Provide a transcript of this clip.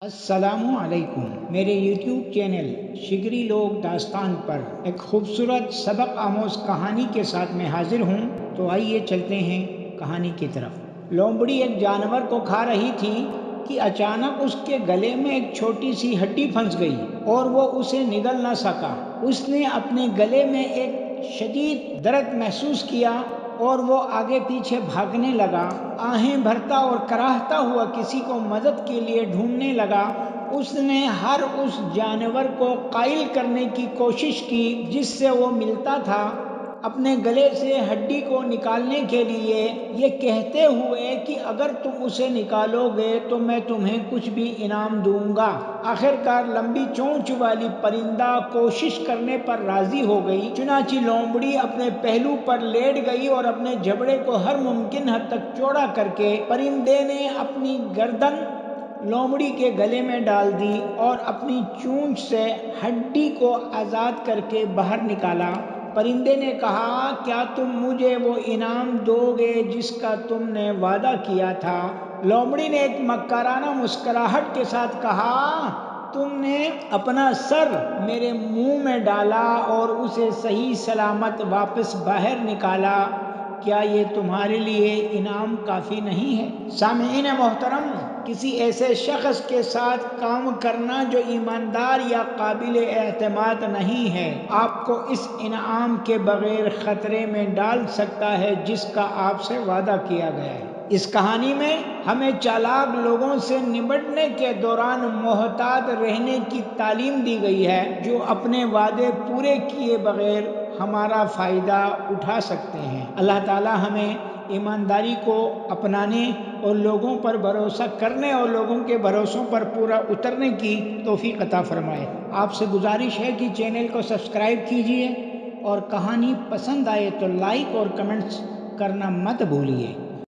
السلام علیکم۔ میرے یوٹیوب چینل شگری لوگ داستان پر ایک خوبصورت سبق آموز کہانی کے ساتھ میں حاضر ہوں، تو آئیے چلتے ہیں کہانی کی طرف۔ لومڑی ایک جانور کو کھا رہی تھی کہ اچانک اس کے گلے میں ایک چھوٹی سی ہڈی پھنس گئی اور وہ اسے نگل نہ سکا۔ اس نے اپنے گلے میں ایک شدید درد محسوس کیا اور وہ آگے پیچھے بھاگنے لگا، آہیں بھرتا اور کراہتا ہوا کسی کو مدد کے لیے ڈھونڈنے لگا۔ اس نے ہر اس جانور کو قائل کرنے کی کوشش کی جس سے وہ ملتا تھا، اپنے گلے سے ہڈی کو نکالنے کے لیے، یہ کہتے ہوئے کہ اگر تم اسے نکالو گے تو میں تمہیں کچھ بھی انعام دوں گا۔ آخرکار لمبی چونچ والی پرندہ کوشش کرنے پر راضی ہو گئی، چنانچہ لومڑی اپنے پہلو پر لیٹ گئی اور اپنے جبڑے کو ہر ممکن حد تک چوڑا کر کے پرندے نے اپنی گردن لومڑی کے گلے میں ڈال دی اور اپنی چونچ سے ہڈی کو آزاد کر کے باہر نکالا۔ پرندے نے کہا، کیا تم مجھے وہ انعام دو گے جس کا تم نے وعدہ کیا تھا؟ لومڑی نے ایک مکرانہ مسکراہٹ کے ساتھ کہا، تم نے اپنا سر میرے منہ میں ڈالا اور اسے صحیح سلامت واپس باہر نکالا، کیا یہ تمہارے لیے انعام کافی نہیں ہے؟ سامعین محترم، کسی ایسے شخص کے ساتھ کام کرنا جو ایماندار یا قابل اعتماد نہیں ہے، آپ کو اس انعام کے بغیر خطرے میں ڈال سکتا ہے جس کا آپ سے وعدہ کیا گیا ہے۔ اس کہانی میں ہمیں چالاک لوگوں سے نمٹنے کے دوران محتاط رہنے کی تعلیم دی گئی ہے، جو اپنے وعدے پورے کیے بغیر ہمارا فائدہ اٹھا سکتے ہیں۔ اللہ تعالی ہمیں ایمانداری کو اپنانے اور لوگوں پر بھروسہ کرنے اور لوگوں کے بھروسوں پر پورا اترنے کی توفیق عطا فرمائے۔ آپ سے گزارش ہے کہ چینل کو سبسکرائب کیجیے اور کہانی پسند آئے تو لائک اور کمنٹس کرنا مت بھولیے۔